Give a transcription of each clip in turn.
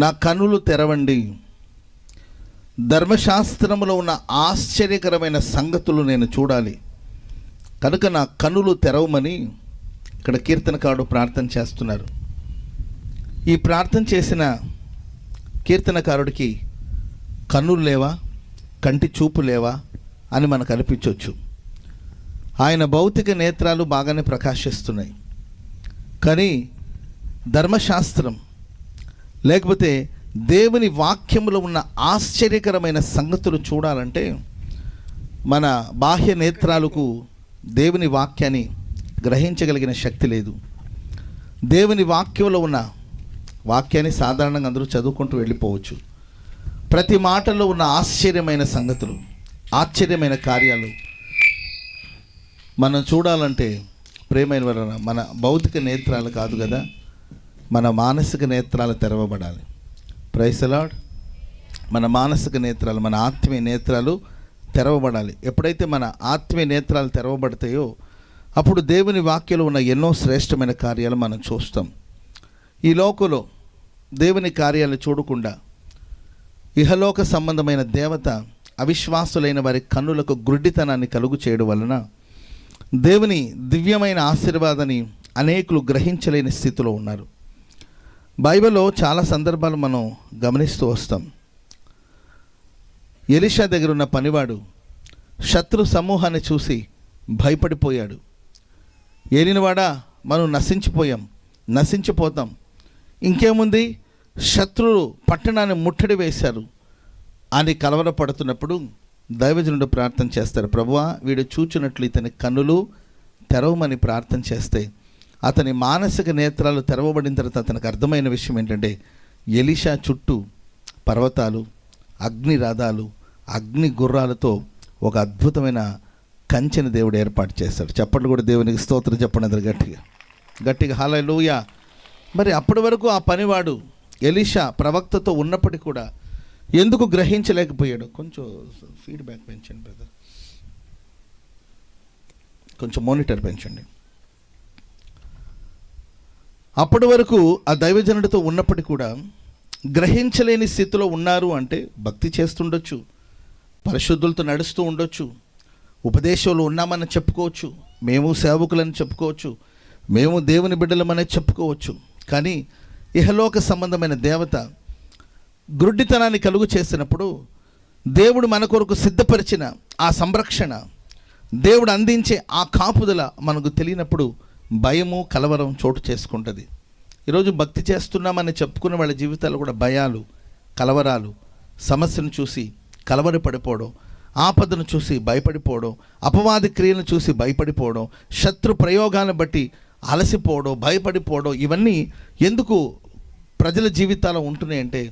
నా కన్నులు తెరవండి, ధర్మశాస్త్రములో ఉన్న ఆశ్చర్యకరమైన సంగతులు నేను చూడాలి, కనుక నా కన్నులు తెరవమని ఇక్కడ కీర్తనకారుడు ప్రార్థన చేస్తున్నారు. ఈ ప్రార్థన చేసిన కీర్తనకారుడికి కన్నులు లేవా, కంటి చూపు లేవా అని మనకు అనిపించవచ్చు. ఆయన భౌతిక నేత్రాలు బాగానే ప్రకాశిస్తున్నాయి, కానీ ధర్మశాస్త్రం లేకపోతే దేవుని వాక్యములో ఉన్న ఆశ్చర్యకరమైన సంగతులు చూడాలంటే మన బాహ్య నేత్రాలకు దేవుని వాక్యాన్ని గ్రహించగలిగిన శక్తి లేదు. దేవుని వాక్యంలో ఉన్న వాక్యాన్ని సాధారణంగా అందరూ చదువుకుంటూ వెళ్ళిపోవచ్చు. ప్రతి మాటల్లో ఉన్న ఆశ్చర్యమైన సంగతులు, ఆశ్చర్యమైన కార్యాలు మనం చూడాలంటే ప్రేమైన వలన మన భౌతిక నేత్రాలు కాదు కదా, మన మానసిక నేత్రాలు తెరవబడాలి. Praise the lord. మన మానసిక నేత్రాలు, మన ఆత్మీయ నేత్రాలు తెరవబడాలి. ఎప్పుడైతే మన ఆత్మీయ నేత్రాలు తెరవబడతాయో అప్పుడు దేవుని వాక్యంలో ఉన్న ఎన్నో శ్రేష్టమైన కార్యాలు మనం చూస్తాం. ఈ లోకంలో దేవుని కార్యాలు చూడకుండా ఇహలోక సంబంధమైన దేవత అవిశ్వాసులైన వారి కన్నులకు గుడ్డితనాన్ని కలుగు చేయడం వలన దేవుని దివ్యమైన ఆశీర్వాదాన్ని అనేకులు గ్రహించలేని స్థితిలో ఉన్నారు. బైబిల్లో చాలా సందర్భాలు మనం గమనిస్తూ వస్తాం. ఎలీషా దగ్గర ఉన్న పనివాడు శత్రు సమూహాన్ని చూసి భయపడిపోయాడు. ఏలినవాడా, మనం నశించిపోతాం, ఇంకేముంది, శత్రువులు పట్టణాన్ని ముట్టడి వేశారు అని కలవరపడుతున్నప్పుడు దైవజనుడు ప్రార్థన చేస్తారు. ప్రభువా, వీడు చూచినట్లు ఇతని కన్నులు తెరవమని ప్రార్థన చేస్తే అతని మానసిక నేత్రాలు తెరవబడిన తర్వాత అతనికి అర్థమైన విషయం ఏంటంటే ఎలీషా చుట్టూ పర్వతాలు, అగ్ని రథాలు, అగ్ని గుర్రాలతో ఒక అద్భుతమైన కంచెని దేవుడు ఏర్పాటు చేస్తాడు. చెప్పండి కూడా దేవునికి స్తోత్రం చెప్పండి అందరు గట్టిగా హల్లెలూయా. మరి అప్పటి వరకు ఆ పనివాడు ఎలీషా ప్రవక్తతో ఉన్నప్పటికీ కూడా ఎందుకు గ్రహించలేకపోయాడు? కొంచెం ఫీడ్బ్యాక్ పెంచండి బ్రదర్, కొంచెం మానిటర్ పెంచండి. అప్పటి వరకు ఆ దైవజనుడితో ఉన్నప్పటికీ కూడా గ్రహించలేని స్థితిలో ఉన్నారు. అంటే భక్తి చేస్తుండొచ్చు, పరిశుద్ధులతో నడుస్తూ ఉండొచ్చు, ఉపదేశంలో ఉన్నామని చెప్పుకోవచ్చు, మేము సేవకులని చెప్పుకోవచ్చు, మేము దేవుని బిడ్డలమని చెప్పుకోవచ్చు. కానీ ఇహలోక సంబంధమైన దేవత గ్రుడ్డితనాన్ని కలుగు చేసినప్పుడు దేవుడు మన కొరకు సిద్ధపరిచిన ఆ సంరక్షణ, దేవుడు అందించే ఆ కాపుదల మనకు తెలియనప్పుడు భయము, కలవరం చోటు చేసుకుంటుంది. ఈరోజు భక్తి చేస్తున్నామని చెప్పుకున్న వాళ్ళ జీవితాలు కూడా భయాలు, కలవరాలు, సమస్యను చూసి కలవరపడిపోవడం, ఆపదను చూసి భయపడిపోవడం, అపవాది క్రియలను చూసి భయపడిపోవడం, శత్రు ప్రయోగాలను బట్టి అలసిపోవడం, భయపడిపోవడం, ఇవన్నీ ఎందుకు ప్రజల జీవితాల్లో ఉంటున్నాయంటే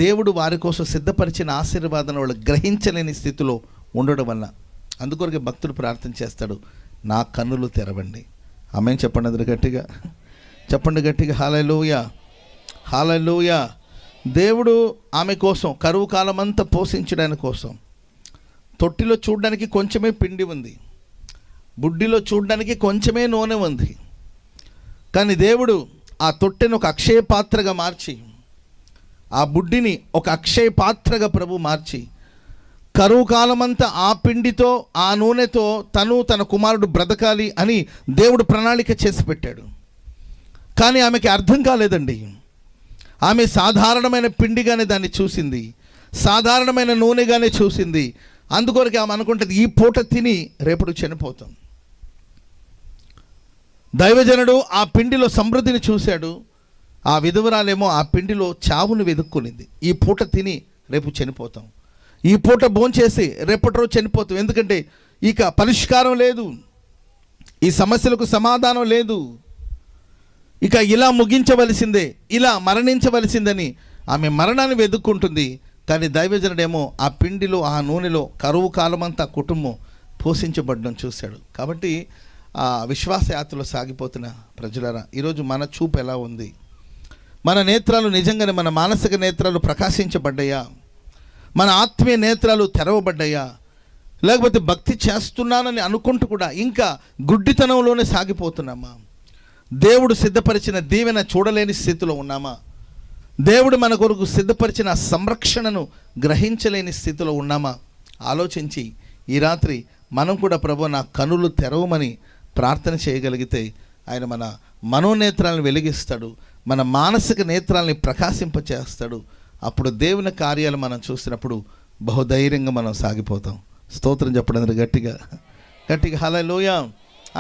దేవుడు వారి కోసం సిద్ధపరిచిన ఆశీర్వాదాన్ని వాళ్ళు గ్రహించలేని స్థితిలో ఉండడం వల్ల. అందుకొరకే భక్తుడు ప్రార్థన చేస్తాడు, నా కన్నులు తెరవండి. ఆమేన్ చెప్పండి అందరు గట్టిగా, చెప్పండి గట్టిగా హల్లెలూయా, హల్లెలూయా. దేవుడు ఆమె కోసం కరువు కాలం అంతా పోషించడానికి కోసం తొట్టిలో చూడడానికి కొంచెమే పిండి ఉంది, బుడ్డిలో చూడడానికి కొంచెమే నూనె ఉంది. కానీ దేవుడు ఆ తొట్టెను ఒక అక్షయ పాత్రగా మార్చి, ఆ బుడ్డిని ఒక అక్షయ పాత్రగా ప్రభు మార్చి, కరువు కాలమంతా ఆ పిండితో, ఆ నూనెతో తన కుమారుడు బ్రతకాలి అని దేవుడు ప్రణాళిక చేసి పెట్టాడు. కానీ ఆమెకి అర్థం కాలేదండి. ఆమె సాధారణమైన పిండిగానే దాన్ని చూసింది, సాధారణమైన నూనెగానే చూసింది. అందుకొరకు ఆమె అనుకుంటుంది, ఈ పూట తిని రేపటి చనిపోతాం. దైవజనుడు ఆ పిండిలో సమృద్ధిని చూశాడు, ఆ విధవరాలేమో ఆ పిండిలో చావును వెతుక్కునింది. ఈ పూట తిని రేపు చనిపోతాం, ఈ పూట భోంచేసి రేపటి రోజు చనిపోతాం, ఎందుకంటే ఇక పరిష్కారం లేదు, ఈ సమస్యలకు సమాధానం లేదు, ఇక ఇలా ముగించవలసిందే, ఇలా మరణించవలసిందని ఆమె మరణాన్ని వెతుక్కుంటుంది. కానీ దైవజనుడేమో ఆ పిండిలో, ఆ నూనెలో కరువు కాలమంతా కుటుంబం పోషించబడడం చూశాడు. కాబట్టి ఆ విశ్వాసయాత్రలో సాగిపోతున్న ప్రజలారా, ఈరోజు మన చూపు ఎలా ఉంది? మన నేత్రాలు నిజంగానే, మన మానసిక నేత్రాలు ప్రకాశించబడ్డాయా? మన ఆత్మీయ నేత్రాలు తెరవబడ్డాయా? లేకపోతే భక్తి చేస్తున్నానని అనుకుంటూ కూడా ఇంకా గుడ్డితనంలోనే సాగిపోతున్నామా? దేవుడు సిద్ధపరిచిన దీవెన చూడలేని స్థితిలో ఉన్నామా? దేవుడు మన కొరకు సిద్ధపరిచిన సంరక్షణను గ్రహించలేని స్థితిలో ఉన్నామా? ఆలోచించి ఈ రాత్రి మనం కూడా ప్రభు నా కనులు తెరవమని ప్రార్థన చేయగలిగితే ఆయన మన మనోనేత్రాలను వెలిగిస్తాడు, మన మానసిక నేత్రాలని ప్రకాశింపచేస్తాడు. అప్పుడు దేవుని కార్యాలు మనం చూసినప్పుడు బహుధైర్యంగా మనం సాగిపోతాం. స్తోత్రం చెప్పడం గట్టిగా గట్టిగా హల్లెలూయా.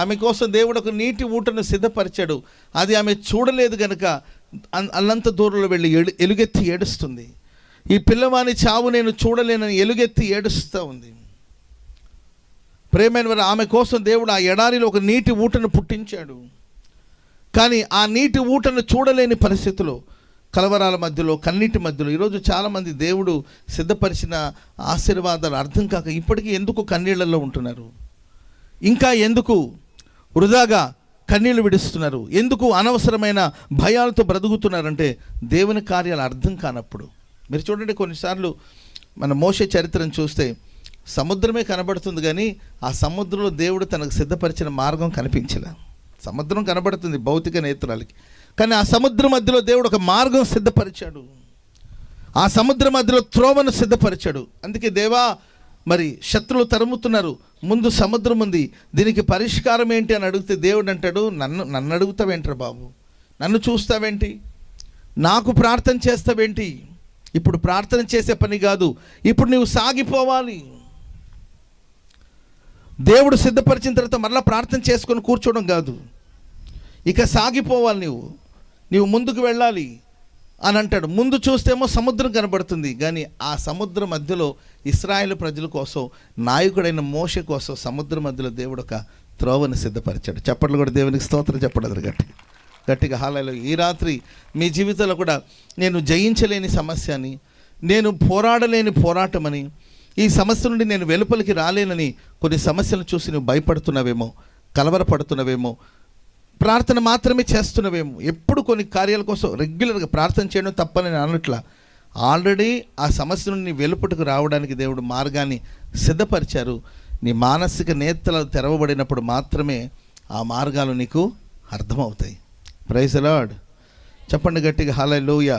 ఆమె కోసం దేవుడు ఒక నీటి ఊటను సిద్ధపరిచాడు. అది ఆమె చూడలేదు గనుక అల్లంత దూరంలో వెళ్ళి ఎలుగెత్తి ఏడుస్తుంది. ఈ పిల్లవాని చావు నేను చూడలేనని ఎలుగెత్తి ఏడుస్తూ ఉంది. ప్రేమైన వారు, ఆమె కోసం దేవుడు ఆ ఎడారిలో ఒక నీటి ఊటను పుట్టించాడు. కానీ ఆ నీటి ఊటను చూడలేని పరిస్థితిలో, కలవరాల మధ్యలో, కన్నీటి మధ్యలో ఈరోజు చాలామంది దేవుడు సిద్ధపరిచిన ఆశీర్వాదాలు అర్థం కాక ఇప్పటికీ ఎందుకు కన్నీళ్లలో ఉంటున్నారు? ఇంకా ఎందుకు వృధాగా కన్నీళ్లు విడుస్తున్నారు? ఎందుకు అనవసరమైన భయాలతో బ్రతుకుతున్నారంటే దేవుని కార్యాలు అర్థం కానప్పుడు. మీరు చూడండి, కొన్నిసార్లు మన మోషే చరిత్రను చూస్తే సముద్రమే కనబడుతుంది, కానీ ఆ సముద్రంలో దేవుడు తనకు సిద్ధపరిచిన మార్గం కనిపించలే. సముద్రం కనబడుతుంది భౌతిక నేత్రాలకి, కానీ ఆ సముద్రం మధ్యలో దేవుడు ఒక మార్గం సిద్ధపరిచాడు. ఆ సముద్రం మధ్యలో త్రోవను సిద్ధపరిచాడు. అందుకే దేవా, మరి శత్రువులు తరుముతున్నారు, ముందు సముద్రం ఉంది, దీనికి పరిష్కారం ఏంటి అని అడిగితే దేవుడు అంటాడు, నన్ను అడుగుతావేంట్రా బాబు, నన్ను చూస్తావేంటి, నాకు ప్రార్థన చేస్తావేంటి? ఇప్పుడు ప్రార్థన చేసే పని కాదు, ఇప్పుడు నువ్వు సాగిపోవాలి. దేవుడు సిద్ధపరిచిన తర్వాత మరలా ప్రార్థన చేసుకొని కూర్చోవడం కాదు, ఇక సాగిపోవాలి, నీవు ముందుకు వెళ్ళాలి అని అంటాడు. ముందు చూస్తేమో సముద్రం కనబడుతుంది, కానీ ఆ సముద్రం మధ్యలో ఇశ్రాయేలు ప్రజల కోసం, నాయకుడైన మోషే కోసం సముద్రం మధ్యలో దేవుడు ఒక త్రోవను సిద్ధపరిచాడు. చప్పట్లు కూడా దేవునికి స్తోత్రం చెప్పడం గట్టిగా హల్లెలూయా. ఈ రాత్రి మీ జీవితంలో కూడా నేను జయించలేని సమస్య అని, నేను పోరాడలేని పోరాటమని, ఈ సమస్య నుండి నేను వెలుపలికి రాలేనని కొన్ని సమస్యలను చూసి నువ్వు భయపడుతున్నావేమో, కలవరపడుతున్నావేమో, ప్రార్థన మాత్రమే చేస్తున్నవేమో. ఎప్పుడు కొన్ని కార్యాల కోసం రెగ్యులర్గా ప్రార్థన చేయడం తప్పని నేను అనట్లా. ఆల్రెడీ ఆ సమస్య నుండి వెలుపటకు రావడానికి దేవుడు మార్గాన్ని సిద్ధపరిచారు. నీ మానసిక నేత్రాలు తెరవబడినప్పుడు మాత్రమే ఆ మార్గాలు నీకు అర్థమవుతాయి. Praise the Lord. చెప్పండి గట్టిగా హల్లెలూయా.